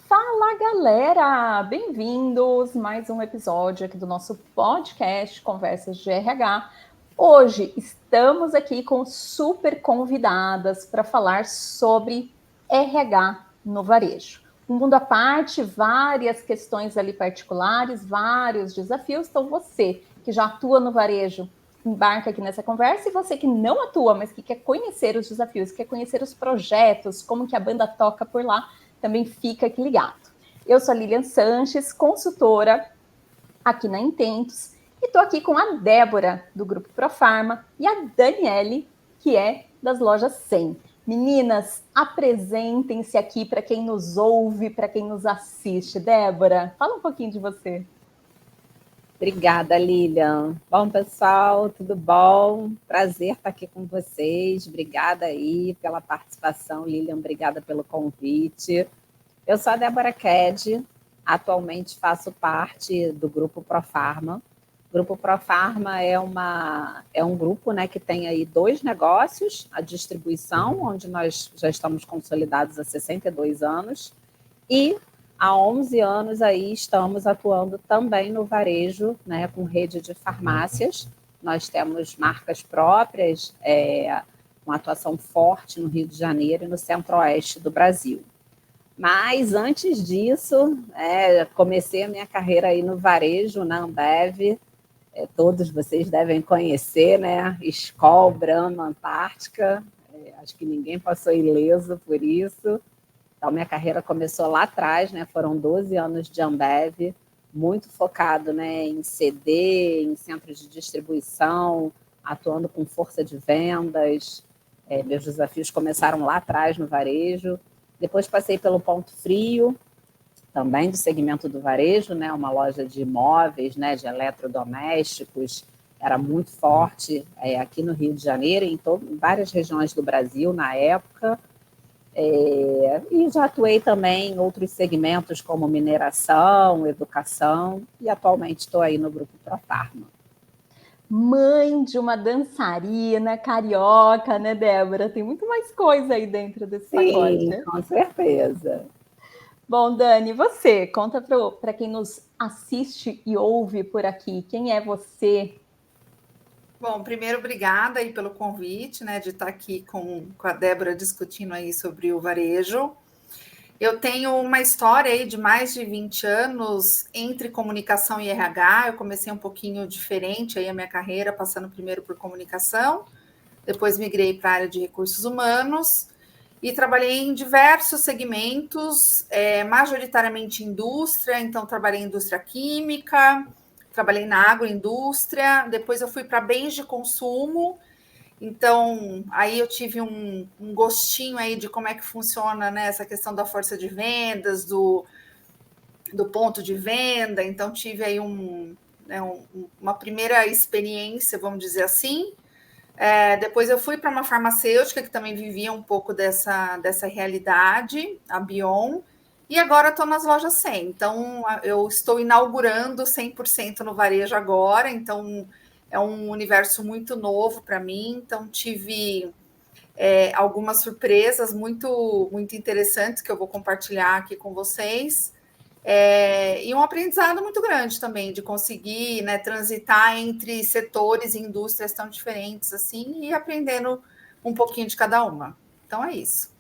Fala, galera! Bem-vindos a mais um episódio aqui do nosso podcast Conversas de RH. Hoje estamos aqui com super convidadas para falar sobre RH no varejo. Um mundo à parte, várias questões ali particulares, vários desafios. Então, você que já atua no varejo, embarca aqui nessa conversa, e você que não atua, mas que quer conhecer os desafios, quer conhecer os projetos, como que a banda toca por lá, também fica aqui ligado. Eu sou a Lilian Sanches, consultora aqui na Intentos, e estou aqui com a Débora, do Grupo Profarma, e a Daniele, que é das lojas 100. Meninas, apresentem-se aqui para quem nos ouve, para quem nos assiste. Débora, fala um pouquinho de você. Obrigada, Lilian. Bom, pessoal, tudo bom? Prazer estar aqui com vocês. Obrigada aí pela participação, Lilian. Obrigada pelo convite. Eu sou a Débora Ked, atualmente faço parte do Grupo Profarma. O Grupo Profarma é um grupo, né, que tem aí 2 negócios, a distribuição, onde nós já estamos consolidados há 62 anos, e há 11 anos aí estamos atuando também no varejo, né, com rede de farmácias. Nós temos marcas próprias, uma atuação forte no Rio de Janeiro e no centro-oeste do Brasil. Mas antes disso, comecei a minha carreira aí no varejo, na Ambev. Todos vocês devem conhecer, né? Skol, Brahma, Antártica. Acho que ninguém passou ileso por isso. Então, minha carreira começou lá atrás, né? Foram 12 anos de Ambev, muito focado, né, em CD, em centros de distribuição, atuando com força de vendas. Meus desafios começaram lá atrás no varejo. Depois passei pelo Ponto Frio, também do segmento do varejo, né, uma loja de imóveis, né, de eletrodomésticos, era muito forte aqui no Rio de Janeiro, em várias regiões do Brasil na época. E já atuei também em outros segmentos como mineração, educação, e atualmente estou aí no Grupo Profarma. Mãe de uma dançarina carioca, né, Débora? Tem muito mais coisa aí dentro desse pacote, né? Com certeza. Bom, Dani, você, conta para quem nos assiste e ouve por aqui, quem é você? Bom, primeiro, obrigada aí pelo convite, né, de estar aqui com a Débora discutindo aí sobre o varejo. Eu tenho uma história aí de mais de 20 anos entre comunicação e RH. Eu comecei um pouquinho diferente aí a minha carreira, passando primeiro por comunicação, depois migrei para a área de recursos humanos e trabalhei em diversos segmentos, majoritariamente indústria, então trabalhei em indústria química, trabalhei na agroindústria, depois eu fui para bens de consumo. Então, aí eu tive um gostinho aí de como é que funciona, né, essa questão da força de vendas, do ponto de venda. Então, tive aí uma primeira experiência, vamos dizer assim. Depois eu fui para uma farmacêutica que também vivia um pouco dessa realidade, a Bion, e agora estou nas lojas 100. Então, eu estou inaugurando 100% no varejo agora, então é um universo muito novo para mim. Então, tive algumas surpresas muito, muito interessantes que eu vou compartilhar aqui com vocês. E um aprendizado muito grande também, de conseguir, né, transitar entre setores e indústrias tão diferentes assim, e aprendendo um pouquinho de cada uma. Então é isso.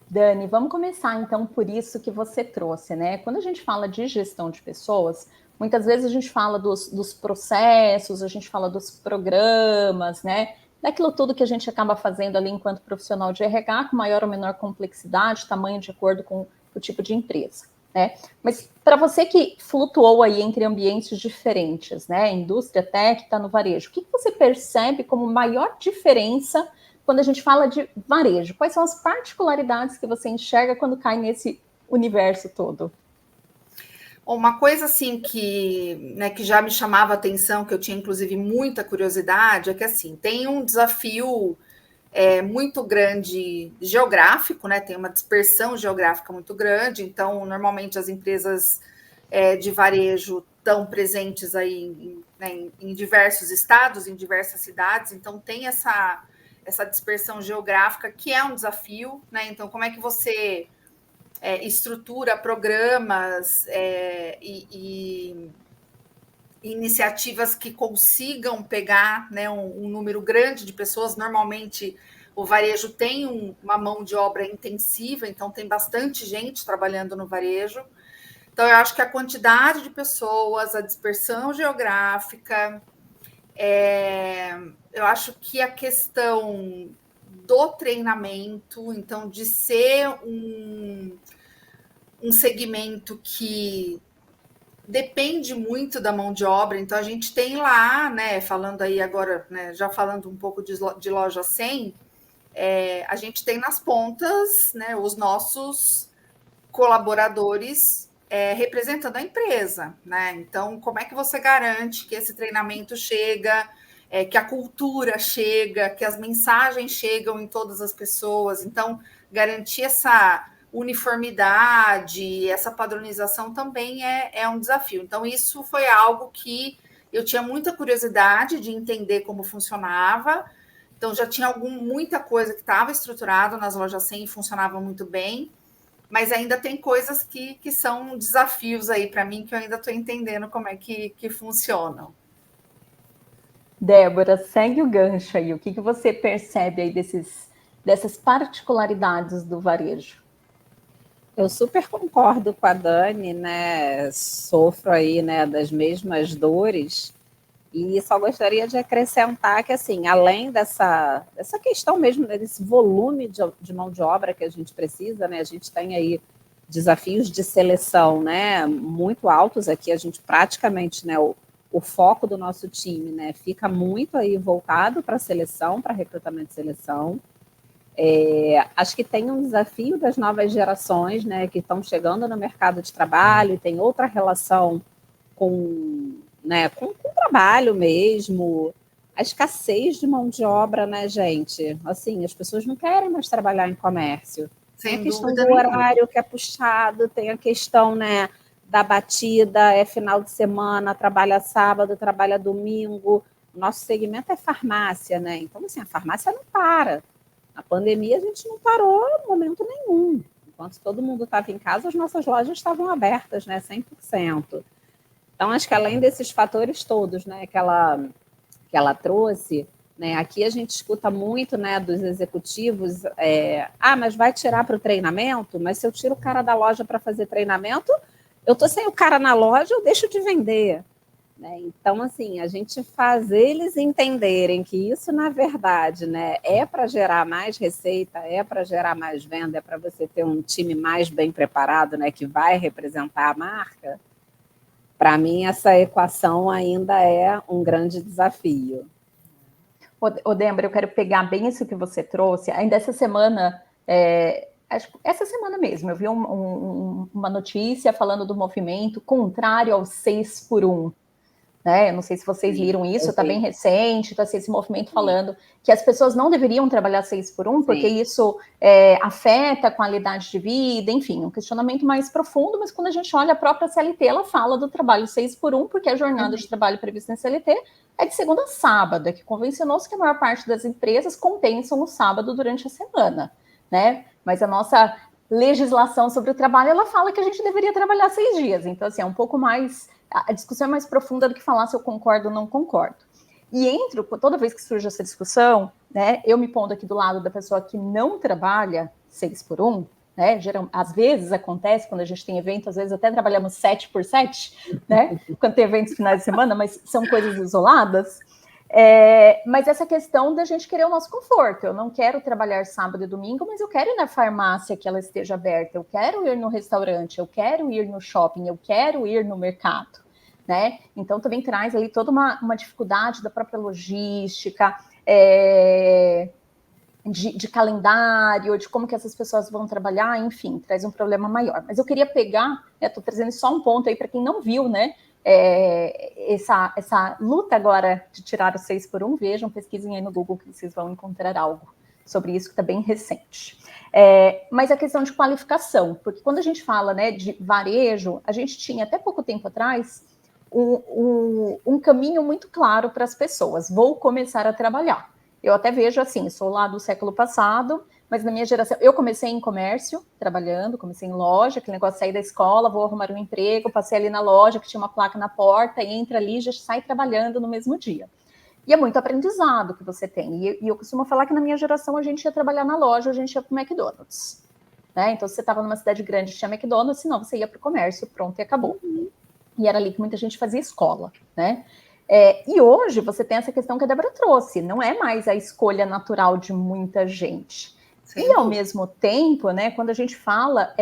Dani, vamos começar então por isso que você trouxe, né? Quando a gente fala de gestão de pessoas, muitas vezes a gente fala dos processos, a gente fala dos programas, né? Daquilo tudo que a gente acaba fazendo ali enquanto profissional de RH, com maior ou menor complexidade, tamanho de acordo com o tipo de empresa, né? Mas para você que flutuou aí entre ambientes diferentes, né? Indústria, tech, está no varejo, o que você percebe como maior diferença quando a gente fala de varejo? Quais são as particularidades que você enxerga quando cai nesse universo todo? Uma coisa assim que já me chamava a atenção, que eu tinha inclusive muita curiosidade, é que assim, tem um desafio muito grande geográfico, né? Tem uma dispersão geográfica muito grande, então normalmente as empresas de varejo estão presentes aí em diversos estados, em diversas cidades, então tem essa dispersão geográfica que é um desafio, né? Então, como é que você estrutura programas e iniciativas que consigam pegar, né, um número grande de pessoas. Normalmente, o varejo tem uma mão de obra intensiva, então tem bastante gente trabalhando no varejo. Então, eu acho que a quantidade de pessoas, a dispersão geográfica, eu acho que a questão do treinamento, então, de ser um segmento que depende muito da mão de obra. Então, a gente tem lá, né, falando aí agora, né, já falando um pouco de loja 100, a gente tem nas pontas, né, os nossos colaboradores representando a empresa, né? Então, como é que você garante que esse treinamento chega, que a cultura chega, que as mensagens chegam em todas as pessoas? Então, garantir essa uniformidade, essa padronização também é um desafio. Então, isso foi algo que eu tinha muita curiosidade de entender como funcionava. Então, já tinha muita coisa que estava estruturada nas lojas 100 e funcionava muito bem, mas ainda tem coisas que são desafios aí para mim, que eu ainda estou entendendo como é que funcionam. Débora, segue o gancho aí. O que você percebe aí dessas particularidades do varejo? Eu super concordo com a Dani, né? Sofro aí, né, das mesmas dores. E só gostaria de acrescentar que, assim, além dessa questão mesmo, né, desse volume de mão de obra que a gente precisa, né? A gente tem aí desafios de seleção, né, muito altos aqui. A gente praticamente, né, o foco do nosso time, né, fica muito aí voltado para a seleção, para recrutamento e seleção. Acho que tem um desafio das novas gerações, né, que estão chegando no mercado de trabalho e tem outra relação com o trabalho mesmo, a escassez de mão de obra, né, gente? Assim, as pessoas não querem mais trabalhar em comércio. Tem a questão do horário que é puxado, tem a questão, né, da batida, final de semana, trabalha sábado, trabalha domingo. Nosso segmento é farmácia, né? Então, assim, a farmácia não para. A pandemia a gente não parou em momento nenhum. Enquanto todo mundo estava em casa, as nossas lojas estavam abertas, né, 100%. Então, acho que além desses fatores todos, né, que ela trouxe, né, aqui a gente escuta muito, né, dos executivos, mas vai tirar para o treinamento? Mas se eu tiro o cara da loja para fazer treinamento, eu estou sem o cara na loja, eu deixo de vender. Né? Então, assim, a gente faz eles entenderem que isso, na verdade, né, é para gerar mais receita, é para gerar mais venda, é para você ter um time mais bem preparado, né, que vai representar a marca. Para mim, essa equação ainda é um grande desafio. Débora, eu quero pegar bem isso que você trouxe. Ainda essa semana, essa semana mesmo, eu vi uma notícia falando do movimento contrário ao 6 por 1. Né? Eu não sei se vocês liram isso, está bem recente, está esse movimento falando que as pessoas não deveriam trabalhar 6 por 1, porque isso afeta a qualidade de vida, enfim, um questionamento mais profundo, mas quando a gente olha a própria CLT, ela fala do trabalho 6 por 1, porque a jornada de trabalho prevista em CLT é de segunda a sábado, que convencionou-se que a maior parte das empresas compensam o sábado durante a semana, né? Mas a nossa legislação sobre o trabalho, ela fala que a gente deveria trabalhar 6 dias, então, assim, é um pouco mais... A discussão é mais profunda do que falar se eu concordo ou não concordo. E toda vez que surge essa discussão, né, eu me pondo aqui do lado da pessoa que não trabalha 6 por 1, né, às vezes acontece, quando a gente tem evento, às vezes até trabalhamos 7 por 7, né, quando tem eventos finais de semana, mas são coisas isoladas. Mas essa questão da gente querer o nosso conforto, eu não quero trabalhar sábado e domingo, mas eu quero ir na farmácia que ela esteja aberta, eu quero ir no restaurante, eu quero ir no shopping, eu quero ir no mercado. Né? Então, também traz ali toda uma dificuldade da própria logística, de calendário, de como que essas pessoas vão trabalhar, enfim, traz um problema maior. Mas eu queria pegar, estou trazendo só um ponto aí para quem não viu, né? Essa luta agora de tirar o 6 por 1, vejam, pesquisem aí no Google que vocês vão encontrar algo sobre isso que está bem recente. Mas a questão de qualificação, porque quando a gente fala, né, de varejo, a gente tinha até pouco tempo atrás um caminho muito claro para as pessoas. Vou começar a trabalhar. Eu até vejo assim, sou lá do século passado, mas na minha geração, eu comecei em comércio, trabalhando, comecei em loja, aquele negócio de sair da escola, vou arrumar um emprego, passei ali na loja, que tinha uma placa na porta, entra ali, já sai trabalhando no mesmo dia. E é muito aprendizado que você tem. E eu costumo falar que na minha geração a gente ia trabalhar na loja, a gente ia para o McDonald's. Né? Então, se você estava numa cidade grande, tinha McDonald's, senão você ia para o comércio, pronto, e acabou. E era ali que muita gente fazia escola, né? E hoje você tem essa questão que a Débora trouxe, não é mais a escolha natural de muita gente. E ao mesmo tempo, né, quando a gente fala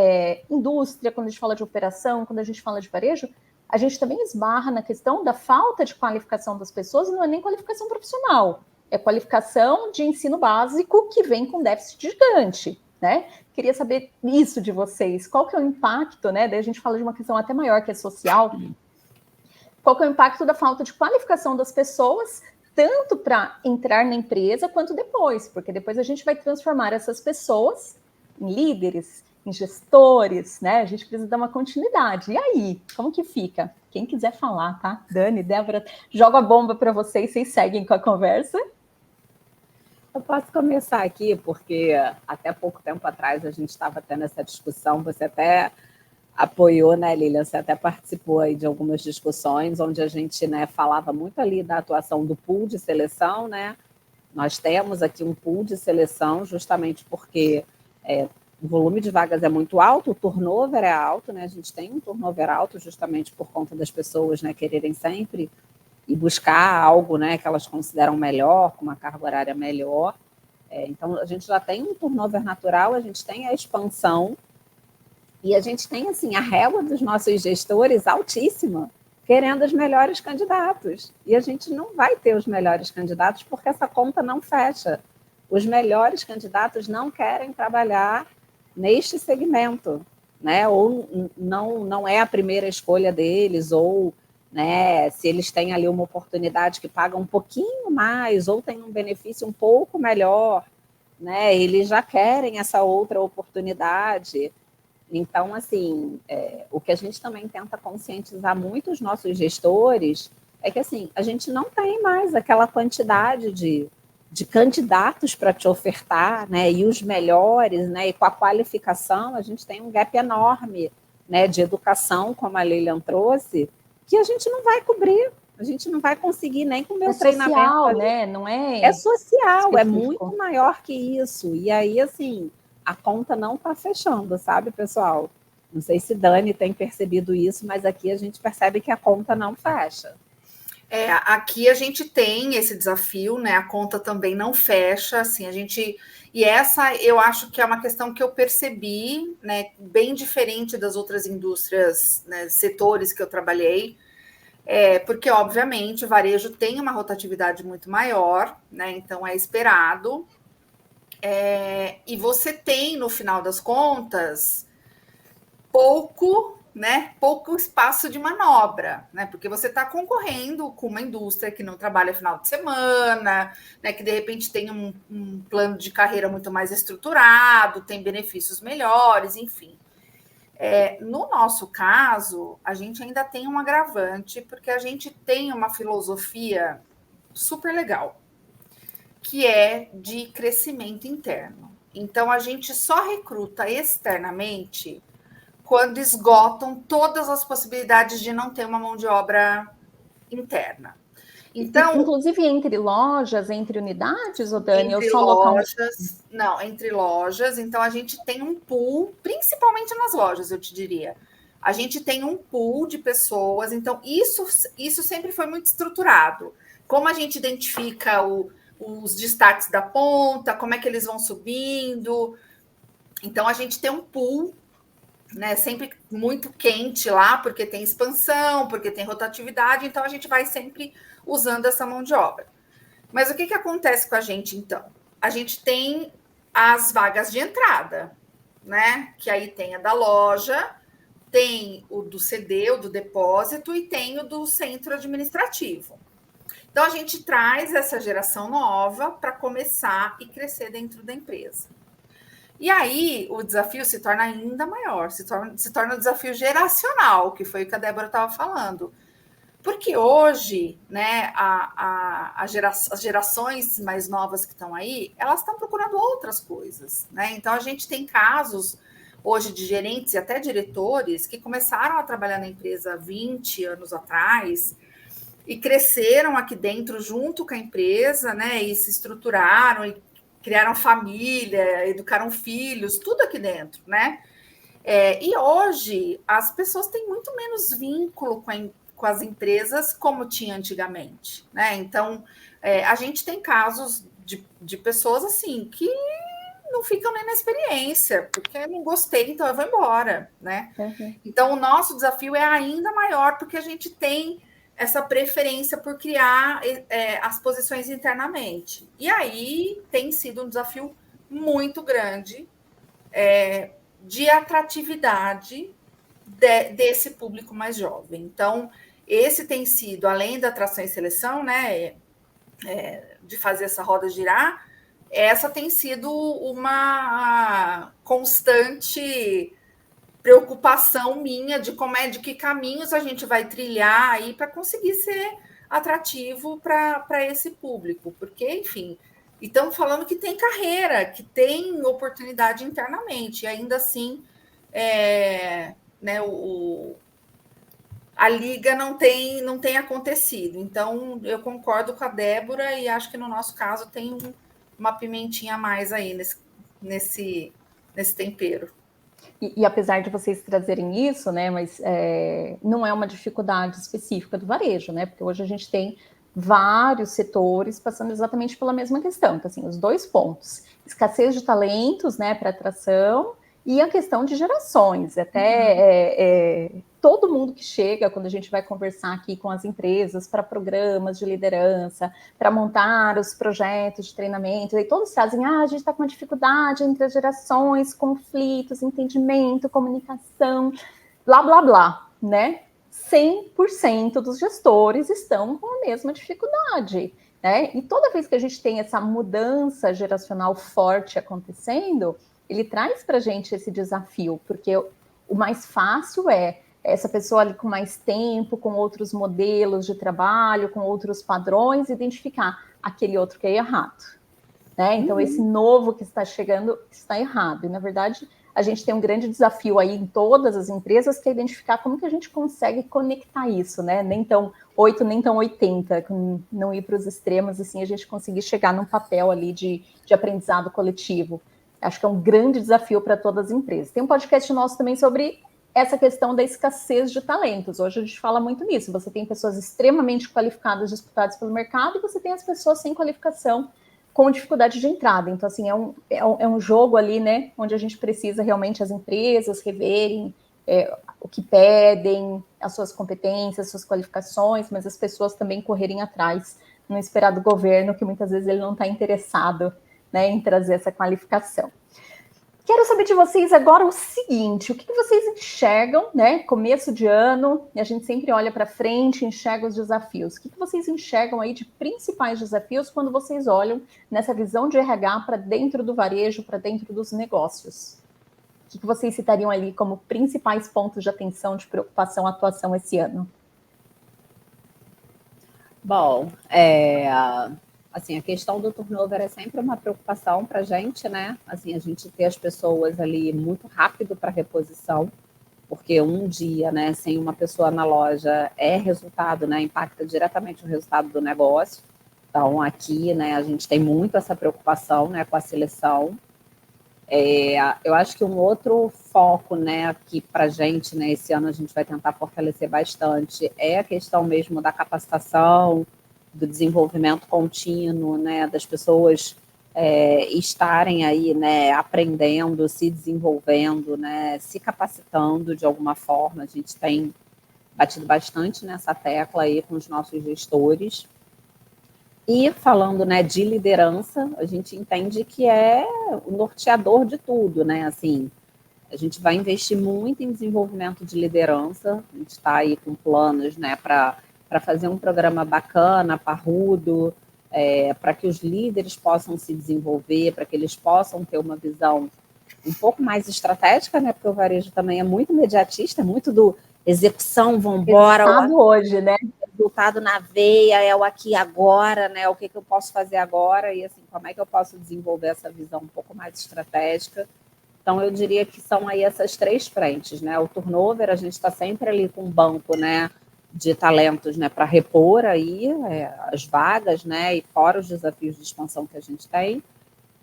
indústria, quando a gente fala de operação, quando a gente fala de varejo, a gente também esbarra na questão da falta de qualificação das pessoas, e não é nem qualificação profissional, é qualificação de ensino básico que vem com déficit gigante, né? Queria saber isso de vocês, qual que é o impacto, né? Daí a gente fala de uma questão até maior que é social. Qual que é o impacto da falta de qualificação das pessoas, tanto para entrar na empresa quanto depois, porque depois a gente vai transformar essas pessoas em líderes, em gestores, né? A gente precisa dar uma continuidade. E aí, como que fica? Quem quiser falar, tá? Dani, Débora, joga a bomba para vocês seguem com a conversa. Eu posso começar aqui, porque até pouco tempo atrás a gente estava tendo essa discussão, você até apoiou, né, Lilian? Você até participou aí de algumas discussões, onde a gente, né, falava muito ali da atuação do pool de seleção, né? Nós temos aqui um pool de seleção justamente porque o volume de vagas é muito alto, o turnover é alto, né? A gente tem um turnover alto justamente por conta das pessoas, né, quererem sempre e buscar algo, né, que elas consideram melhor, com uma carga horária melhor. Então, a gente já tem um turnover natural, a gente tem a expansão e a gente tem, assim, a régua dos nossos gestores altíssima, querendo os melhores candidatos. E a gente não vai ter os melhores candidatos porque essa conta não fecha. Os melhores candidatos não querem trabalhar neste segmento, né? Ou não é a primeira escolha deles, ou, né, se eles têm ali uma oportunidade que paga um pouquinho mais, ou tem um benefício um pouco melhor, né? Eles já querem essa outra oportunidade. Então, assim, o que a gente também tenta conscientizar muito os nossos gestores é que, assim, a gente não tem mais aquela quantidade de candidatos para te ofertar, né, e os melhores, né, e com a qualificação, a gente tem um gap enorme, né, de educação, como a Lilian trouxe, que a gente não vai cobrir, a gente não vai conseguir nem com o meu treinamento. É social, né? Não é? É social, específico. É muito maior que isso. E aí, assim, a conta não está fechando, sabe, pessoal? Não sei se Dani tem percebido isso, mas aqui a gente percebe que a conta não fecha. Aqui a gente tem esse desafio, né? A conta também não fecha, assim, e essa eu acho que é uma questão que eu percebi, né? Bem diferente das outras indústrias, né, setores que eu trabalhei, porque obviamente o varejo tem uma rotatividade muito maior, né? Então é esperado. E você tem, no final das contas, pouco espaço de manobra, né? Porque você está concorrendo com uma indústria que não trabalha final de semana, né? Que de repente tem um plano de carreira muito mais estruturado, tem benefícios melhores, enfim. No nosso caso, a gente ainda tem um agravante, porque a gente tem uma filosofia super legal, que é de crescimento interno. Então, a gente só recruta externamente quando esgotam todas as possibilidades de não ter uma mão de obra interna. Então, inclusive entre lojas, entre unidades, ou Dani, entre lojas, não, entre lojas. Então a gente tem um pool, principalmente nas lojas, eu te diria. A gente tem um pool de pessoas. Então isso sempre foi muito estruturado. Como a gente identifica os destaques da ponta, como é que eles vão subindo. Então a gente tem um pool, né, sempre muito quente lá, porque tem expansão, porque tem rotatividade, então a gente vai sempre usando essa mão de obra. Mas o que acontece com a gente, então? A gente tem as vagas de entrada, né? Que aí tem a da loja, tem o do CD, o do depósito, e tem o do centro administrativo. Então, a gente traz essa geração nova para começar e crescer dentro da empresa. E aí, o desafio se torna ainda maior, se torna um desafio geracional, que foi o que a Débora estava falando. Porque hoje, né, as gerações mais novas que estão aí, elas estão procurando outras coisas, né? Então, a gente tem casos hoje de gerentes e até diretores que começaram a trabalhar na empresa 20 anos atrás e cresceram aqui dentro junto com a empresa, né? E se estruturaram e criaram família, educaram filhos, tudo aqui dentro, né? E hoje as pessoas têm muito menos vínculo com as empresas como tinha antigamente, né? Então, a gente tem casos de pessoas assim que não ficam nem na experiência, porque eu não gostei, então eu vou embora, né? Uhum. Então, o nosso desafio é ainda maior, porque a gente tem essa preferência por criar as posições internamente. E aí tem sido um desafio muito grande de atratividade desse público mais jovem. Então, esse tem sido, além da atração e seleção, né, de fazer essa roda girar, essa tem sido uma constante preocupação minha de que caminhos a gente vai trilhar aí para conseguir ser atrativo para esse público, porque, enfim, estamos falando que tem carreira, que tem oportunidade internamente, e ainda assim né, a liga não tem acontecido. Então, eu concordo com a Débora e acho que no nosso caso tem uma pimentinha a mais aí nesse tempero. E apesar de vocês trazerem isso, né, mas não é uma dificuldade específica do varejo, né, porque hoje a gente tem vários setores passando exatamente pela mesma questão, então, assim, os dois pontos, escassez de talentos, né, para atração, e a questão de gerações, até todo mundo que chega, quando a gente vai conversar aqui com as empresas para programas de liderança, para montar os projetos de treinamento, e todos trazem, a gente está com uma dificuldade entre as gerações, conflitos, entendimento, comunicação, blá, blá, blá, né? 100% dos gestores estão com a mesma dificuldade, né? E toda vez que a gente tem essa mudança geracional forte acontecendo, ele traz para a gente esse desafio, porque o mais fácil é essa pessoa ali com mais tempo, com outros modelos de trabalho, com outros padrões, identificar aquele outro que é errado, né? Então, esse novo que está chegando está errado. E, na verdade, a gente tem um grande desafio aí em todas as empresas, que é identificar como que a gente consegue conectar isso, né? Nem tão 8, nem tão 80, não ir para os extremos, assim, a gente conseguir chegar num papel ali de aprendizado coletivo. Acho que é um grande desafio para todas as empresas. Tem um podcast nosso também sobre essa questão da escassez de talentos. Hoje a gente fala muito nisso. Você tem pessoas extremamente qualificadas disputadas pelo mercado e você tem as pessoas sem qualificação com dificuldade de entrada. Então, assim, é um jogo ali, né, onde a gente precisa realmente as empresas reverem o que pedem, as suas competências, as suas qualificações, mas as pessoas também correrem atrás, não esperar do governo, que muitas vezes ele não está interessado, né, em trazer essa qualificação. Quero saber de vocês agora o seguinte, o que vocês enxergam, né? Começo de ano, e a gente sempre olha para frente, enxerga os desafios. O que vocês enxergam aí de principais desafios quando vocês olham nessa visão de RH para dentro do varejo, para dentro dos negócios? O que vocês citariam ali como principais pontos de atenção, de preocupação, atuação esse ano? Bom, assim, a questão do turnover é sempre uma preocupação para a gente, né? Assim, a gente ter as pessoas ali muito rápido para reposição, porque um dia, né, sem uma pessoa na loja é resultado, né, impacta diretamente o resultado do negócio. Então, aqui, né, a gente tem muito essa preocupação, né, com a seleção. Eu acho que um outro foco, né, aqui para a gente, né, esse ano a gente vai tentar fortalecer bastante, é a questão mesmo da capacitação, do desenvolvimento contínuo, né, das pessoas estarem aí, né, aprendendo, se desenvolvendo, né, se capacitando de alguma forma. A gente tem batido bastante nessa tecla aí com os nossos gestores. E falando, né, de liderança, a gente entende que é o norteador de tudo, né, assim, a gente vai investir muito em desenvolvimento de liderança, a gente está aí com planos, né, para fazer um programa bacana, parrudo, para que os líderes possam se desenvolver, para que eles possam ter uma visão um pouco mais estratégica, né? Porque o varejo também é muito imediatista, muito do execução, vamos embora. Resultado hoje, né? resultado na veia, é o aqui e agora, né? O que eu posso fazer agora e assim, como é que eu posso desenvolver essa visão um pouco mais estratégica. Então, eu diria que são aí essas 3 frentes, né? O turnover, a gente está sempre ali com um banco, né, de talentos, né, para repor aí as vagas, né, e fora os desafios de expansão que a gente tem.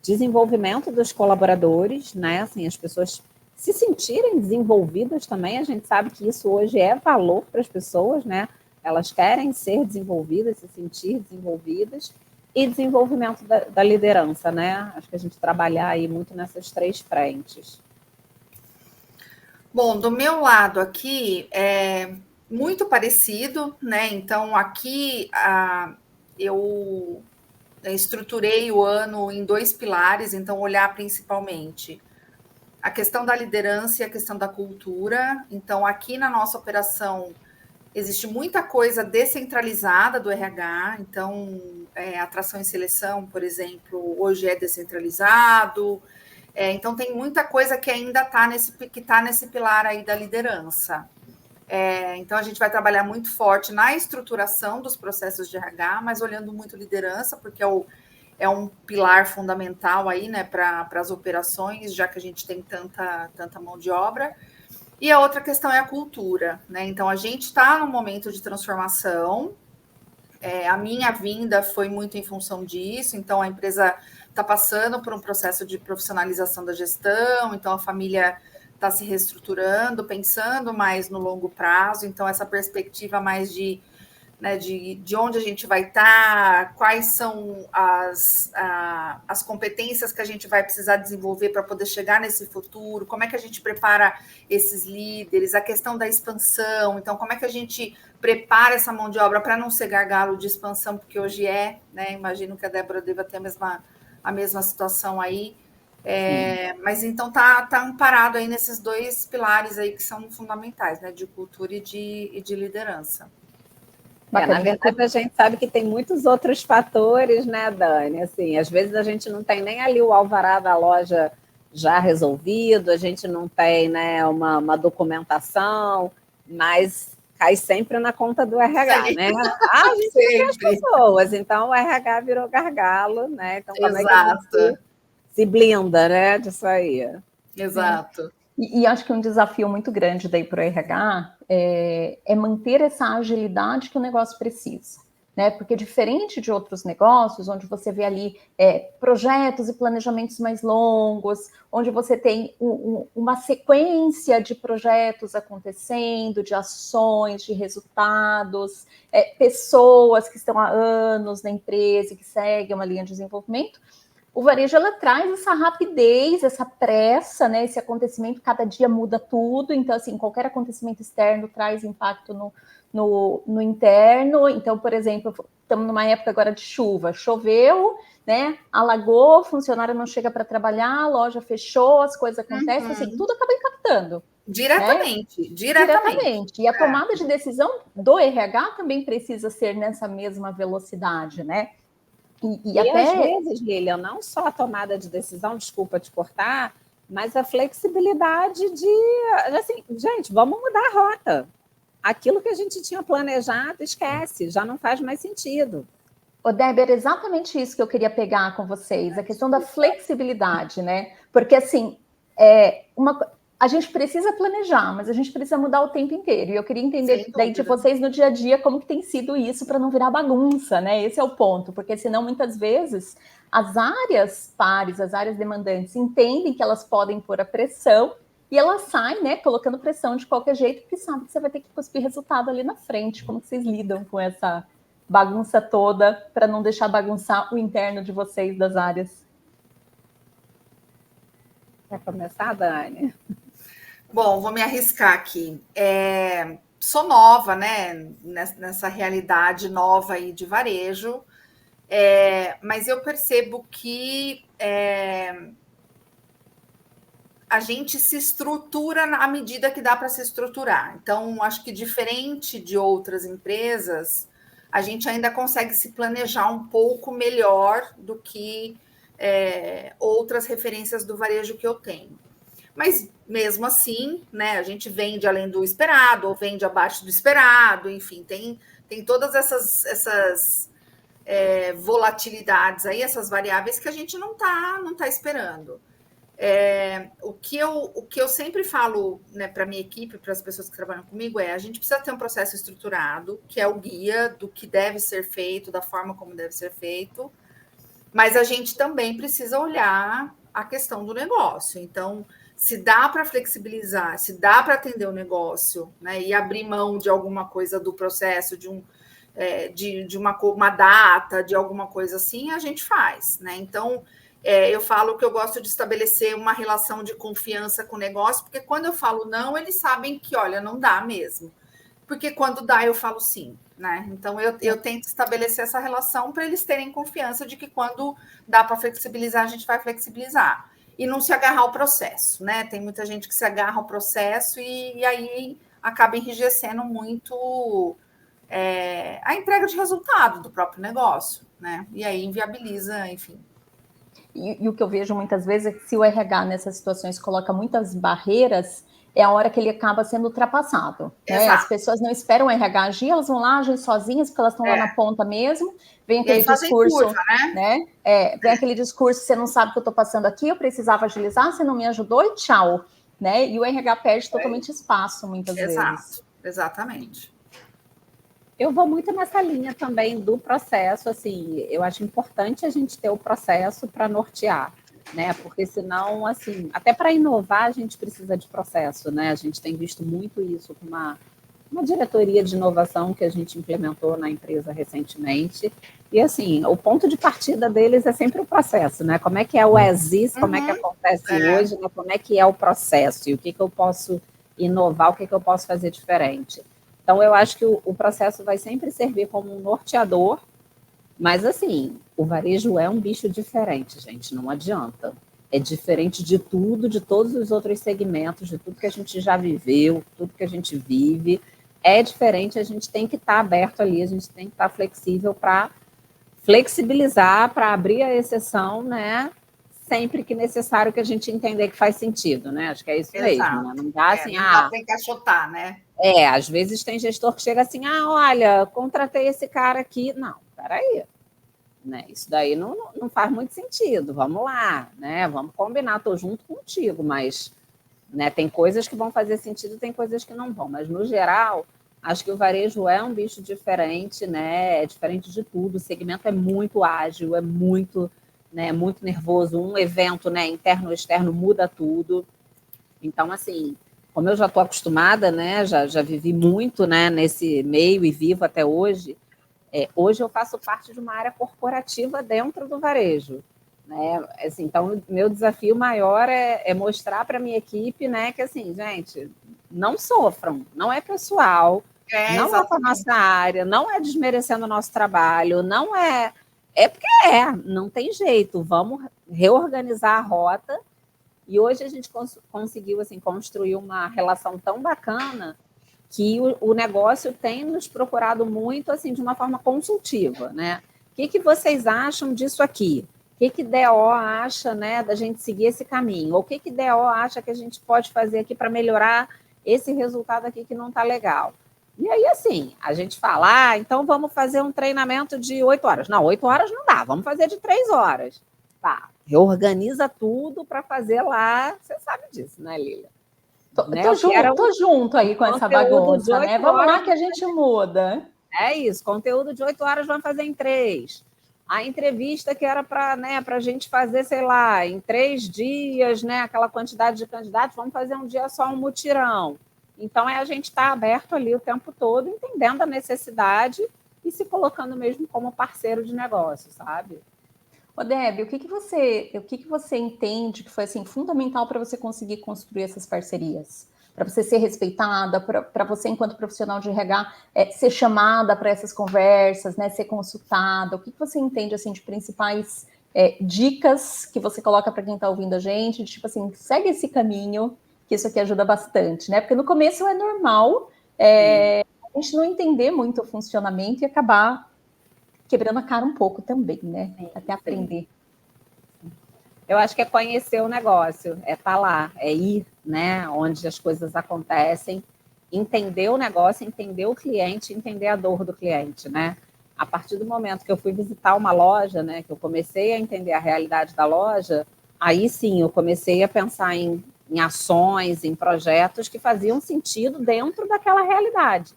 Desenvolvimento dos colaboradores, né, assim, as pessoas se sentirem desenvolvidas também, a gente sabe que isso hoje é valor para as pessoas, né? Elas querem ser desenvolvidas, se sentir desenvolvidas, e desenvolvimento da liderança, né? Acho que a gente trabalhar aí muito nessas 3 frentes. Bom, do meu lado aqui é muito parecido, né? Então, aqui eu estruturei o ano em 2 pilares, então, olhar principalmente a questão da liderança e a questão da cultura. Então, aqui na nossa operação, existe muita coisa descentralizada do RH, então, atração e seleção, por exemplo, hoje é descentralizado. Então, tem muita coisa que ainda está nesse pilar aí da liderança. Então, a gente vai trabalhar muito forte na estruturação dos processos de RH, mas olhando muito liderança, porque é um pilar fundamental aí, né, para as operações, já que a gente tem tanta mão de obra. E a outra questão é a cultura, né? Então, a gente está num momento de transformação. A minha vinda foi muito em função disso, então a empresa está passando por um processo de profissionalização da gestão, então a família está se reestruturando, pensando mais no longo prazo, então essa perspectiva mais de onde a gente vai estar, quais são as competências que a gente vai precisar desenvolver para poder chegar nesse futuro, como é que a gente prepara esses líderes, a questão da expansão, então como é que a gente prepara essa mão de obra para não ser gargalo de expansão, porque hoje né? Imagino que a Débora deva ter a mesma situação aí. Mas então tá amparado aí nesses 2 pilares aí que são fundamentais, né? De cultura e de liderança. Na verdade, a gente sabe que tem muitos outros fatores, né, Dani? Assim, às vezes a gente não tem nem ali o alvará da loja já resolvido, a gente não tem, né, uma documentação, mas cai sempre na conta do RH, Sim. né? A gente tem as pessoas, então o RH virou gargalo, né? Então, como Exato. é que a gente se blinda, né, disso aí? Exato. E acho que um desafio muito grande daí para o RH é manter essa agilidade que o negócio precisa, né? Porque diferente de outros negócios, onde você vê ali projetos e planejamentos mais longos, onde você tem uma sequência de projetos acontecendo, de ações, de resultados, pessoas que estão há anos na empresa e que seguem uma linha de desenvolvimento. O varejo, ela traz essa rapidez, essa pressa, né? Esse acontecimento, cada dia muda tudo. Então, assim, qualquer acontecimento externo traz impacto no interno. Então, por exemplo, estamos numa época agora de chuva. Choveu, né? Alagou, o funcionário não chega para trabalhar, a loja fechou, as coisas acontecem, assim, tudo acaba impactando. Diretamente, né? Diretamente. E a tomada de decisão do RH também precisa ser nessa mesma velocidade, né? E até às vezes, Lilian, não só a tomada de decisão, desculpa te cortar, mas a flexibilidade assim, gente, vamos mudar a rota. Aquilo que a gente tinha planejado, esquece, já não faz mais sentido. Ô, Débora, exatamente isso que eu queria pegar com vocês, a questão da flexibilidade, né? Porque, assim, a gente precisa planejar, mas a gente precisa mudar o tempo inteiro. E eu queria entender daí de vocês no dia a dia como que tem sido isso para não virar bagunça, né? Esse é o ponto, porque senão muitas vezes as áreas pares, as áreas demandantes entendem que elas podem pôr a pressão e elas saem, né, colocando pressão de qualquer jeito, porque sabe que você vai ter que cuspir resultado ali na frente. Como que vocês lidam com essa bagunça toda para não deixar bagunçar o interno de vocês das áreas? Quer começar, Dani? Bom, vou me arriscar aqui. Sou nova, né, nessa realidade nova aí de varejo, mas eu percebo que a gente se estrutura à medida que dá para se estruturar. Então, acho que diferente de outras empresas, a gente ainda consegue se planejar um pouco melhor do que outras referências do varejo que eu tenho. mas mesmo assim, né, a gente vende além do esperado, ou vende abaixo do esperado, enfim, tem todas essas volatilidades aí, essas variáveis que a gente não tá esperando. O que eu sempre falo, né, para a minha equipe, para as pessoas que trabalham comigo, a gente precisa ter um processo estruturado, que é o guia do que deve ser feito, da forma como deve ser feito, mas a gente também precisa olhar a questão do negócio. Então, se dá para flexibilizar, se dá para atender o negócio, né, e abrir mão de alguma coisa do processo, de uma data, de alguma coisa assim, a gente faz, né? Então, eu falo que eu gosto de estabelecer uma relação de confiança com o negócio, porque quando eu falo não, eles sabem que, olha, não dá mesmo. Porque quando dá, eu falo sim, né? Então, eu tento estabelecer essa relação para eles terem confiança de que quando dá para flexibilizar, a gente vai flexibilizar. E não se agarrar ao processo, né? Tem muita gente que se agarra ao processo e aí acaba enrijecendo muito a entrega de resultado do próprio negócio, né? E aí inviabiliza, enfim. E o que eu vejo muitas vezes é que se o RH nessas situações coloca muitas barreiras, é a hora que ele acaba sendo ultrapassado. Né? As pessoas não esperam o RH agir, elas vão lá, agem sozinhas, porque elas estão lá na ponta mesmo, vem aquele discurso, curva, né? Vem aquele discurso, você não sabe o que eu estou passando aqui, eu precisava agilizar, você não me ajudou e tchau. Né? E o RH perde totalmente espaço, muitas vezes. Exatamente. Eu vou muito nessa linha também do processo, assim, eu acho importante a gente ter o processo para nortear, né? Porque senão, assim, até para inovar a gente precisa de processo, né? A gente tem visto muito isso com uma diretoria de inovação que a gente implementou na empresa recentemente. E, assim, o ponto de partida deles é sempre o processo, né? Como é que é o as-is, como é que acontece hoje, né? Como é que é o processo e o que eu posso inovar, o que eu posso fazer diferente. Então, eu acho que o processo vai sempre servir como um norteador, mas, assim, o varejo é um bicho diferente, gente, não adianta. É diferente de tudo, de todos os outros segmentos, de tudo que a gente já viveu, tudo que a gente vive. É diferente, a gente tem que estar aberto ali, a gente tem que estar flexível para flexibilizar, para abrir a exceção, né? Sempre que necessário que a gente entender que faz sentido, né? Acho que é isso mesmo, né? Não dá assim, não dá para encaixotar, né? Às vezes tem gestor que chega assim, olha, contratei esse cara aqui. Não, peraí. Né? Isso daí não faz muito sentido. Vamos lá, né? Vamos combinar, estou junto contigo, mas né, tem coisas que vão fazer sentido, tem coisas que não vão. Mas, no geral, acho que o varejo é um bicho diferente, né? É diferente de tudo. O segmento é muito ágil, é muito, né, muito nervoso. Um evento, né, interno ou externo muda tudo. Então, assim, como eu já estou acostumada, né, já vivi muito, né, nesse meio e vivo até hoje, hoje eu faço parte de uma área corporativa dentro do varejo. Né? Assim, então, meu desafio maior é mostrar para a minha equipe, né, que assim, gente, não sofram, não é pessoal, não é com a nossa área, não é desmerecendo o nosso trabalho, não é porque não tem jeito, vamos reorganizar a rota. E hoje a gente conseguiu assim, construir uma relação tão bacana que o negócio tem nos procurado muito assim de uma forma consultiva, né? O que vocês acham disso aqui? O que DO acha, né, da gente seguir esse caminho? Ou o que DO acha que a gente pode fazer aqui para melhorar esse resultado aqui que não está legal? E aí, assim, a gente fala, então vamos fazer um treinamento de 8 horas. Não, 8 horas não dá, vamos fazer de 3 horas. Tá, reorganiza tudo para fazer lá, você sabe disso, né, Lília? Tô junto aí com essa bagunça, né? Vamos lá que a gente muda. É isso, conteúdo de 8 horas vamos fazer em 3. A entrevista que era para a gente fazer, sei lá, em 3 dias, né? Aquela quantidade de candidatos, vamos fazer um dia só um mutirão. Então, a gente está aberto ali o tempo todo, entendendo a necessidade e se colocando mesmo como parceiro de negócio, sabe? Ô, Deb, o que você entende que foi assim, fundamental para você conseguir construir essas parcerias? Para você ser respeitada, para você, enquanto profissional de RH, ser chamada para essas conversas, né, ser consultada? O que você entende assim, de principais dicas que você coloca para quem está ouvindo a gente? De, tipo assim, segue esse caminho, que isso aqui ajuda bastante, né? Porque no começo é normal a gente não entender muito o funcionamento e acabar quebrando a cara um pouco também, né? Até aprender. Eu acho que é conhecer o negócio, é estar lá, é ir, né, onde as coisas acontecem, entender o negócio, entender o cliente, entender a dor do cliente, né? A partir do momento que eu fui visitar uma loja, né, que eu comecei a entender a realidade da loja, aí sim eu comecei a pensar em ações, em projetos que faziam sentido dentro daquela realidade.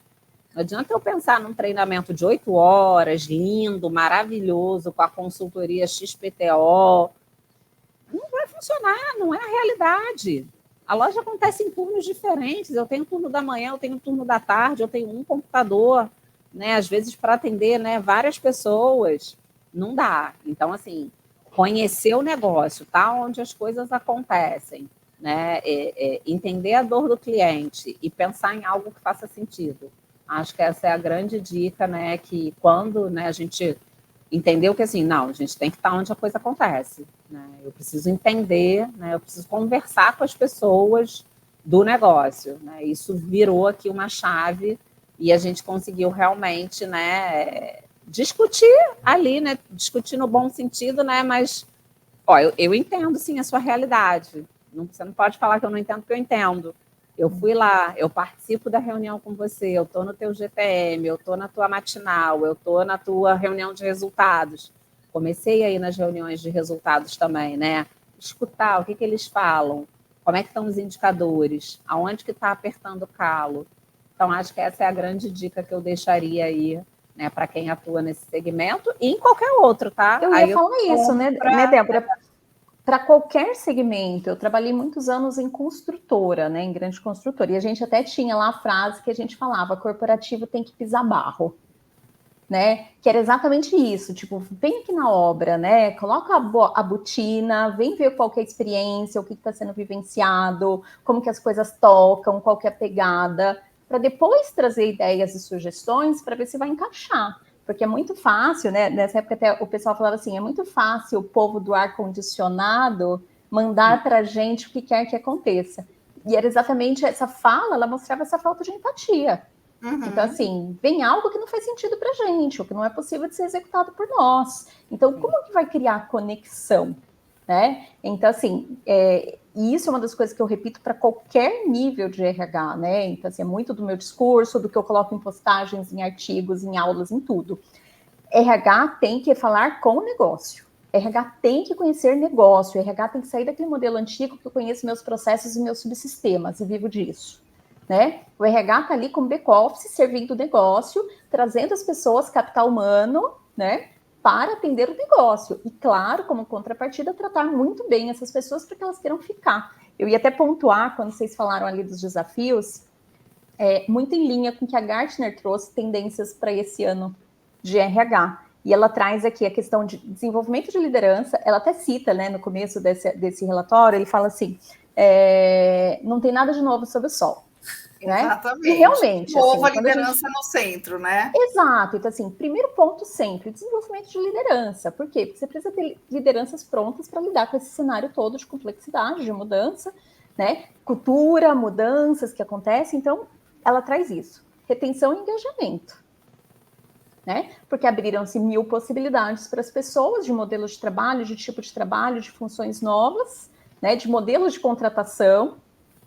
Não adianta eu pensar num treinamento de 8 horas, lindo, maravilhoso, com a consultoria XPTO. Não vai funcionar, não é a realidade. A loja acontece em turnos diferentes. Eu tenho turno da manhã, eu tenho turno da tarde, eu tenho um computador, né? Às vezes para atender, né, várias pessoas. Não dá. Então, assim, conhecer o negócio, tá? Onde as coisas acontecem, né? Entender a dor do cliente e pensar em algo que faça sentido. Acho que essa é a grande dica, né? Que quando, né, a gente entendeu que assim, não, a gente tem que estar onde a coisa acontece, né? Eu preciso entender, né? Eu preciso conversar com as pessoas do negócio, né? Isso virou aqui uma chave e a gente conseguiu realmente, né, discutir ali, né? Discutir no bom sentido, né? Mas, ó, eu entendo sim a sua realidade. Não, você não pode falar que eu não entendo, porque eu entendo. Eu fui lá, eu participo da reunião com você, eu estou no teu GTM, eu estou na tua matinal, eu estou na tua reunião de resultados. Comecei aí nas reuniões de resultados também, né? Escutar o que eles falam, como é que estão os indicadores, aonde que está apertando o calo. Então, acho que essa é a grande dica que eu deixaria aí, né, para quem atua nesse segmento e em qualquer outro, tá? Eu ia falar isso, né, Débora? Para qualquer segmento, eu trabalhei muitos anos em construtora, né, em grande construtora, e a gente até tinha lá a frase que a gente falava, corporativo tem que pisar barro, né, que era exatamente isso, tipo, vem aqui na obra, né, coloca a botina, vem ver qual que é a experiência, o que está sendo vivenciado, como que as coisas tocam, qual que é a pegada, para depois trazer ideias e sugestões para ver se vai encaixar. Porque é muito fácil, né? Nessa época até o pessoal falava assim, é muito fácil o povo do ar-condicionado mandar para a gente o que quer que aconteça. E era exatamente essa fala, ela mostrava essa falta de empatia. Uhum. Então, assim, vem algo que não faz sentido para a gente, ou que não é possível de ser executado por nós. Então, como que vai criar conexão? Né? Então, assim, e isso é uma das coisas que eu repito para qualquer nível de RH, né? Então, assim, é muito do meu discurso, do que eu coloco em postagens, em artigos, em aulas, em tudo. RH tem que falar com o negócio. RH tem que conhecer negócio. RH tem que sair daquele modelo antigo que eu conheço meus processos e meus subsistemas e vivo disso. Né? O RH está ali como back-office, servindo o negócio, trazendo as pessoas, capital humano, né? Para atender o negócio. E, claro, como contrapartida, tratar muito bem essas pessoas para que elas queiram ficar. Eu ia até pontuar, quando vocês falaram ali dos desafios, muito em linha com o que a Gartner trouxe, tendências para esse ano de RH. E ela traz aqui a questão de desenvolvimento de liderança, ela até cita, né, no começo desse relatório, ele fala assim, não tem nada de novo sob o sol. Né? Exatamente. E realmente, novo, assim, a liderança no centro, né? Exato. Então, assim, primeiro ponto sempre, desenvolvimento de liderança. Por quê? Porque você precisa ter lideranças prontas para lidar com esse cenário todo de complexidade, de mudança, né? Cultura, mudanças que acontecem. Então, ela traz isso. Retenção e engajamento. Né? Porque abriram-se 1000 possibilidades para as pessoas de modelos de trabalho, de tipo de trabalho, de funções novas, né? De modelos de contratação.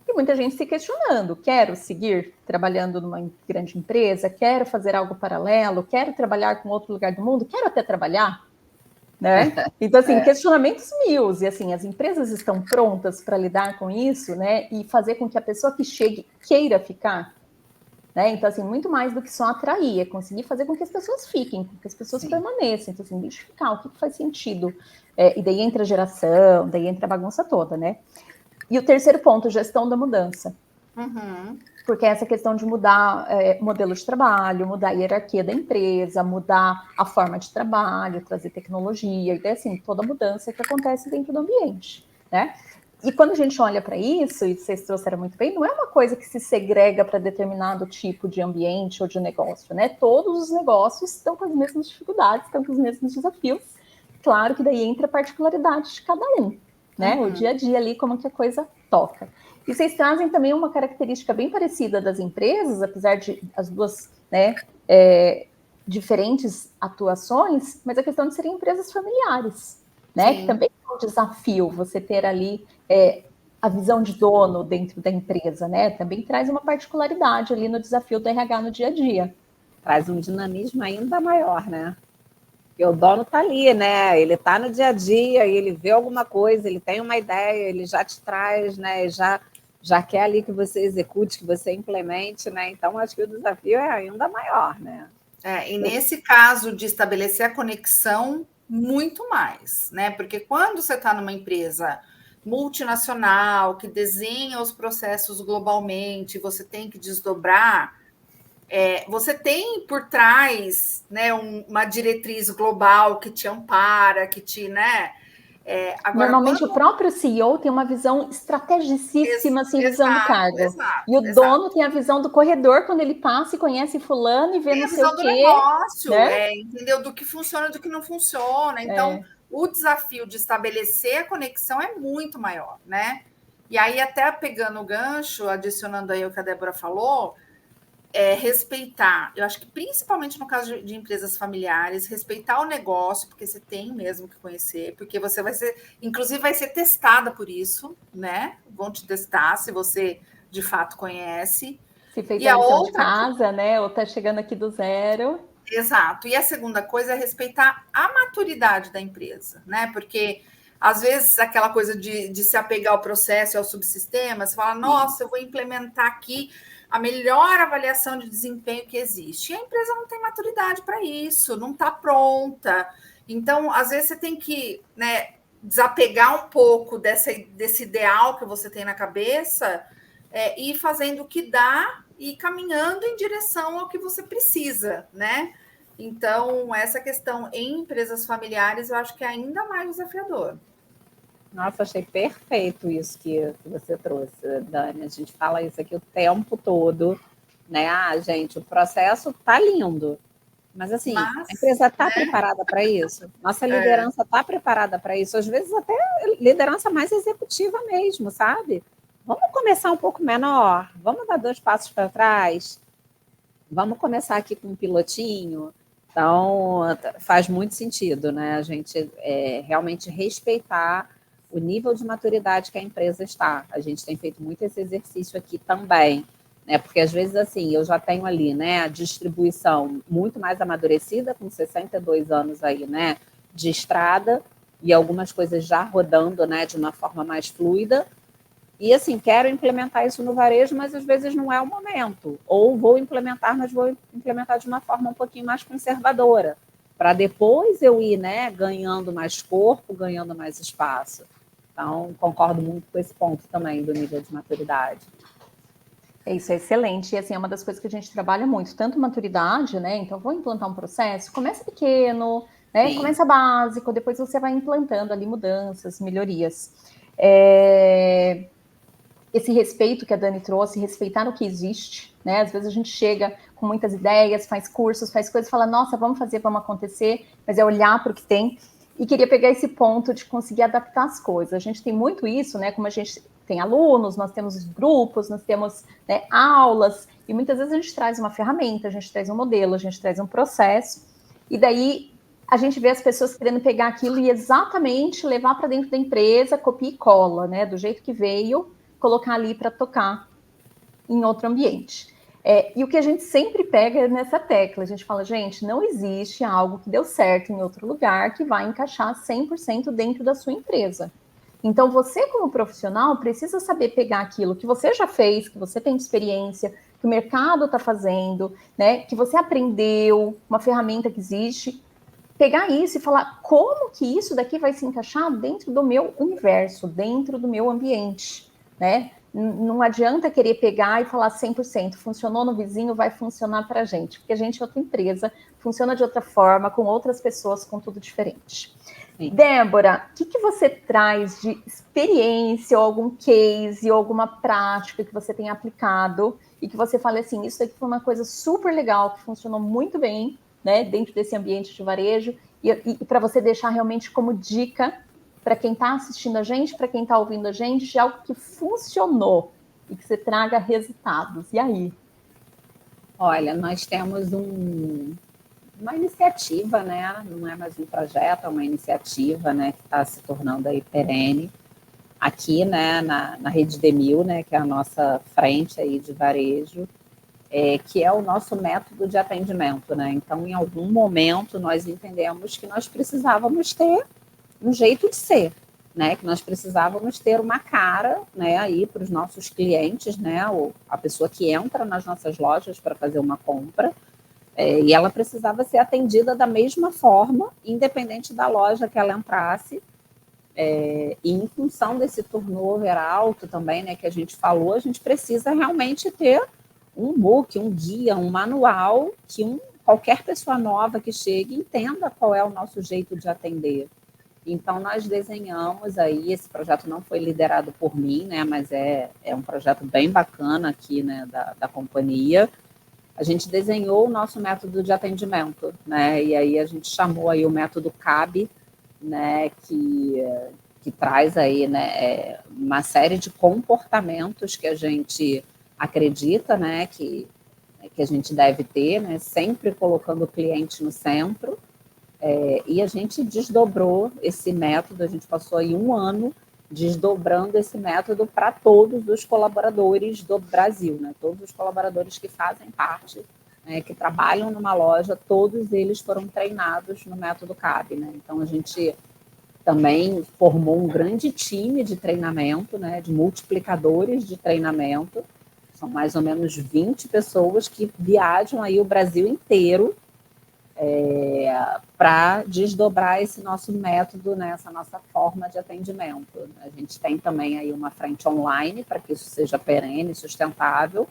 E muita gente se questionando, quero seguir trabalhando numa grande empresa, quero fazer algo paralelo, quero trabalhar com outro lugar do mundo, quero até trabalhar, né? Então, assim, questionamentos mil, e assim, as empresas estão prontas para lidar com isso, né? E fazer com que a pessoa que chegue queira ficar, né? Então, assim, muito mais do que só atrair, é conseguir fazer com que as pessoas fiquem, com que as pessoas permaneçam. Então, assim, identificar o que faz sentido. E daí entra a geração, daí entra a bagunça toda, né? E o terceiro ponto, gestão da mudança. Uhum. Porque essa questão de mudar modelo de trabalho, mudar a hierarquia da empresa, mudar a forma de trabalho, trazer tecnologia, e daí, assim, toda mudança que acontece dentro do ambiente, né? E quando a gente olha para isso, e vocês trouxeram muito bem, não é uma coisa que se segrega para determinado tipo de ambiente ou de negócio, né? Todos os negócios estão com as mesmas dificuldades, estão com os mesmos desafios. Claro que daí entra a particularidade de cada um, né? O dia a dia ali, como que a coisa toca. E vocês trazem também uma característica bem parecida das empresas, apesar de as duas, né, diferentes atuações, mas a questão de serem empresas familiares, né? Sim. Que também é um desafio você ter ali a visão de dono dentro da empresa, né? Também traz uma particularidade ali no desafio do RH no dia a dia. Traz um dinamismo ainda maior, né? Porque o dono está ali, né? Ele está no dia a dia, ele vê alguma coisa, ele tem uma ideia, ele já te traz, né? Já quer ali que você execute, que você implemente, né? Então, acho que o desafio é ainda maior, né? E nesse caso de estabelecer a conexão, muito mais, né? Porque quando você está numa empresa multinacional que desenha os processos globalmente, você tem que desdobrar, você tem por trás, né, uma diretriz global que te ampara, que te, né? Agora, normalmente o próprio CEO tem uma visão estrategicíssima, assim, visão do cargo. E o dono tem a visão do corredor quando ele passa e conhece fulano e vê não sei o quê. Tem a visão do negócio, né? Entendeu? Do que funciona e do que não funciona. Então, o desafio de estabelecer a conexão é muito maior, né? E aí, até pegando o gancho, adicionando aí o que a Débora falou, respeitar, eu acho que principalmente no caso de empresas familiares, respeitar o negócio, porque você tem mesmo que conhecer, porque você vai ser, inclusive vai ser testada por isso, né? Vão te testar se você de fato conhece. Se fez a lição de casa, né? Ou tá chegando aqui do zero. Exato. E a segunda coisa é respeitar a maturidade da empresa, né? Porque às vezes aquela coisa de se apegar ao processo e ao subsistema, você fala, nossa, eu vou implementar aqui a melhor avaliação de desempenho que existe. E a empresa não tem maturidade para isso, não está pronta. Então, às vezes, você tem que, né, desapegar um pouco desse ideal que você tem na cabeça e ir fazendo o que dá e caminhando em direção ao que você precisa, né? Então, essa questão em empresas familiares, eu acho que é ainda mais desafiador. Nossa, achei perfeito isso que você trouxe, Dani. A gente fala isso aqui o tempo todo, né? Gente, o processo tá lindo, mas assim, a empresa está preparada para isso? Nossa liderança está preparada para isso? Às vezes até liderança mais executiva mesmo, sabe? Vamos começar um pouco menor, vamos dar 2 passos para trás, vamos começar aqui com um pilotinho. Então, faz muito sentido, né? A gente realmente respeitar o nível de maturidade que a empresa está. A gente tem feito muito esse exercício aqui também, né? Porque às vezes, assim, eu já tenho ali, né, a distribuição muito mais amadurecida, com 62 anos aí, né, de estrada, e algumas coisas já rodando, né, de uma forma mais fluida. E, assim, quero implementar isso no varejo, mas às vezes não é o momento. Ou vou implementar, mas vou implementar de uma forma um pouquinho mais conservadora, para depois eu ir, né, ganhando mais corpo, ganhando mais espaço. Então, concordo muito com esse ponto também do nível de maturidade. Isso é excelente. E, assim, é uma das coisas que a gente trabalha muito, tanto maturidade, né? Então, vou implantar um processo, começa pequeno, né? Sim. Começa básico, depois você vai implantando ali mudanças, melhorias. Esse respeito que a Dani trouxe, respeitar o que existe, né? Às vezes a gente chega com muitas ideias, faz cursos, faz coisas, fala, nossa, vamos fazer, vamos acontecer, mas é olhar para o que tem. E queria pegar esse ponto de conseguir adaptar as coisas. A gente tem muito isso, né? Como a gente tem alunos, nós temos grupos, nós temos, né, aulas, e muitas vezes a gente traz uma ferramenta, a gente traz um modelo, a gente traz um processo, e daí a gente vê as pessoas querendo pegar aquilo e exatamente levar para dentro da empresa, copia e cola, né? Do jeito que veio, colocar ali para tocar em outro ambiente. E o que a gente sempre pega é nessa tecla, a gente fala, gente, não existe algo que deu certo em outro lugar que vai encaixar 100% dentro da sua empresa. Então, você como profissional precisa saber pegar aquilo que você já fez, que você tem experiência, que o mercado está fazendo, né, que você aprendeu, uma ferramenta que existe, pegar isso e falar como que isso daqui vai se encaixar dentro do meu universo, dentro do meu ambiente, né? Não adianta querer pegar e falar 100%, funcionou no vizinho, vai funcionar para a gente, porque a gente é outra empresa, funciona de outra forma, com outras pessoas, com tudo diferente. Sim. Débora, o que você traz de experiência, ou algum case, ou alguma prática que você tenha aplicado, e que você fale assim, isso aqui foi uma coisa super legal, que funcionou muito bem, né, dentro desse ambiente de varejo, e para você deixar realmente como dica para quem está assistindo a gente, para quem está ouvindo a gente, de algo que funcionou e que você traga resultados. E aí? Olha, nós temos uma iniciativa, né? Não é mais um projeto, é uma iniciativa, né? Que está se tornando aí perene aqui, né? Na Rede Demil, né? Que é a nossa frente aí de varejo, que é o nosso método de atendimento, né? Então, em algum momento, nós entendemos que nós precisávamos ter um jeito de ser, né? Que nós precisávamos ter uma cara, né? Aí para os nossos clientes, né? Ou a pessoa que entra nas nossas lojas para fazer uma compra, e ela precisava ser atendida da mesma forma, independente da loja que ela entrasse. E em função desse turnover alto também, né? Que a gente falou, a gente precisa realmente ter um book, um guia, um manual que qualquer pessoa nova que chegue entenda qual é o nosso jeito de atender. Então, nós desenhamos aí, esse projeto não foi liderado por mim, né, mas é um projeto bem bacana aqui, né, da companhia. A gente desenhou o nosso método de atendimento, né, e aí a gente chamou aí o método CAB, né, que traz aí, né, uma série de comportamentos que a gente acredita, né, que a gente deve ter, né, sempre colocando o cliente no centro. E a gente desdobrou esse método, a gente passou aí 1 ano desdobrando esse método para todos os colaboradores do Brasil, né? Todos os colaboradores que fazem parte, né, que trabalham numa loja, todos eles foram treinados no método CAB, né? Então, a gente também formou um grande time de treinamento, né, de multiplicadores de treinamento. São mais ou menos 20 pessoas que viajam aí o Brasil inteiro para desdobrar esse nosso método, né, essa nossa forma de atendimento. A gente tem também aí uma frente online para que isso seja perene, sustentável,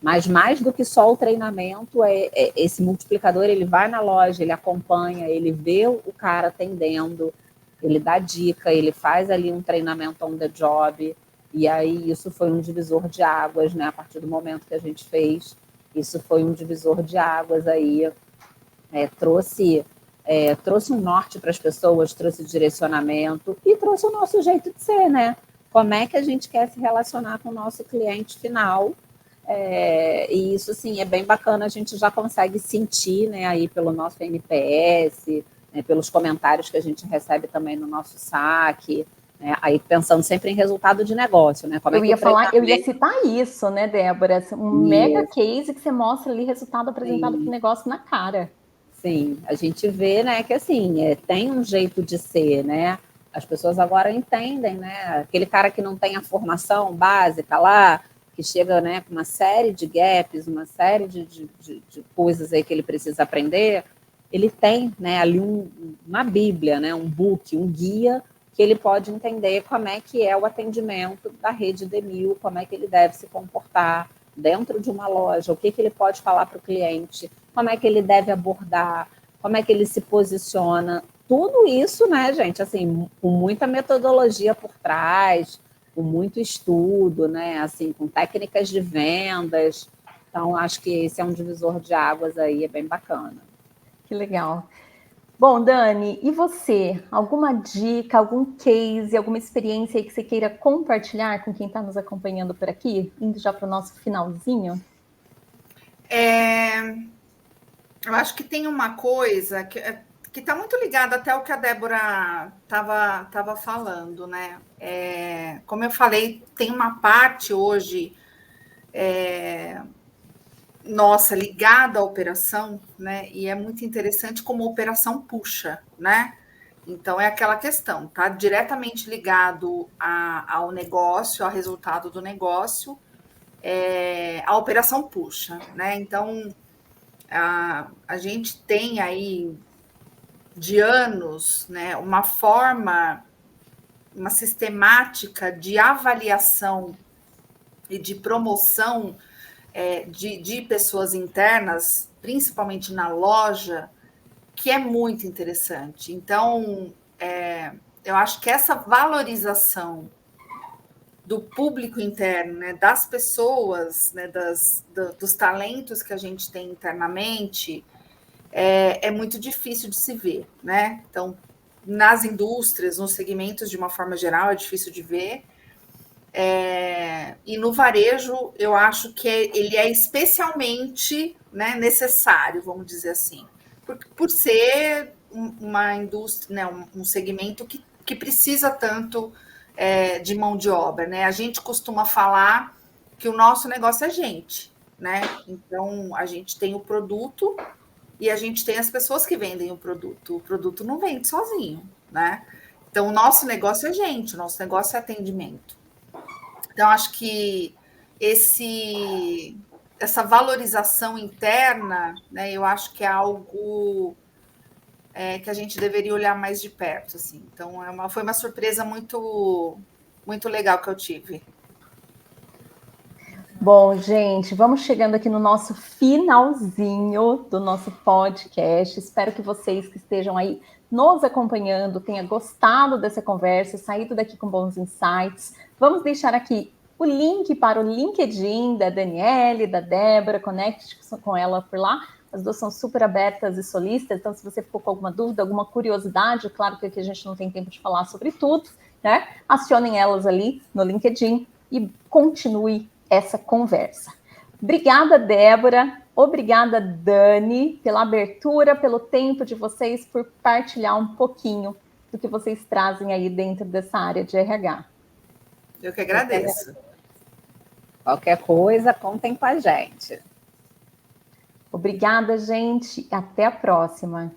mas mais do que só o treinamento, esse multiplicador, ele vai na loja, ele acompanha, ele vê o cara atendendo, ele dá dica, ele faz ali um treinamento on the job, e aí isso foi um divisor de águas, né, a partir do momento que a gente fez, isso foi um divisor de águas aí, trouxe um norte para as pessoas, trouxe direcionamento e trouxe o nosso jeito de ser, né? Como é que a gente quer se relacionar com o nosso cliente final? E isso, assim, é bem bacana, a gente já consegue sentir, né, aí pelo nosso NPS, né, pelos comentários que a gente recebe também no nosso saque, né, aí pensando sempre em resultado de negócio, né? Como eu ia falar, eu ia citar isso, né, Débora? Mega case que você mostra ali, resultado apresentado para o negócio na cara. Sim, a gente vê, né, que assim, tem um jeito de ser, né? As pessoas agora entendem, né? Aquele cara que não tem a formação básica lá, que chega, né, com uma série de gaps, uma série de coisas aí que ele precisa aprender, ele tem, né, ali uma bíblia, né, um book, um guia, que ele pode entender como é que é o atendimento da Rede Demil, como é que ele deve se comportar dentro de uma loja, o que ele pode falar para o cliente, como é que ele deve abordar, como é que ele se posiciona, tudo isso, né, gente, assim, com muita metodologia por trás, com muito estudo, né, assim, com técnicas de vendas. Então, acho que esse é um divisor de águas aí, é bem bacana. Que legal. Bom, Dani, e você? Alguma dica, algum case, alguma experiência aí que você queira compartilhar com quem está nos acompanhando por aqui? Indo já para o nosso finalzinho? Eu acho que tem uma coisa que está muito ligada até ao que a Débora estava falando, né? Como eu falei, tem uma parte hoje nossa ligada à operação, né? E é muito interessante como a operação puxa, né? Então é aquela questão, tá diretamente ligado ao negócio, ao resultado do negócio, a operação puxa, né? Então a gente tem aí de anos, né, uma sistemática de avaliação e de promoção de pessoas internas, principalmente na loja, que é muito interessante. Então, eu acho que essa valorização do público interno, né, das pessoas, né, dos talentos que a gente tem internamente, é muito difícil de se ver, né? Então, nas indústrias, nos segmentos de uma forma geral, é difícil de ver. E no varejo, eu acho que ele é especialmente, né, necessário, vamos dizer assim, por ser uma indústria, né, um segmento que precisa tanto de mão de obra, né? A gente costuma falar que o nosso negócio é gente, né? Então, a gente tem o produto e a gente tem as pessoas que vendem o produto não vende sozinho, né? Então, o nosso negócio é gente, o nosso negócio é atendimento. Então, acho que essa valorização interna, né, eu acho que é algo que a gente deveria olhar mais de perto, assim. Então, foi uma surpresa muito, muito legal que eu tive. Bom, gente, vamos chegando aqui no nosso finalzinho do nosso podcast. Espero que vocês que estejam aí nos acompanhando tenham gostado dessa conversa, saído daqui com bons insights. Vamos deixar aqui o link para o LinkedIn da Daniele, da Débora, conecte com ela por lá. As duas são super abertas e solistas, então se você ficou com alguma dúvida, alguma curiosidade, claro que aqui a gente não tem tempo de falar sobre tudo, né? Acionem elas ali no LinkedIn e continue essa conversa. Obrigada, Débora. Obrigada, Dani, pela abertura, pelo tempo de vocês, por partilhar um pouquinho do que vocês trazem aí dentro dessa área de RH. Eu que agradeço. Qualquer coisa, contem com a gente. Obrigada, gente. Até a próxima.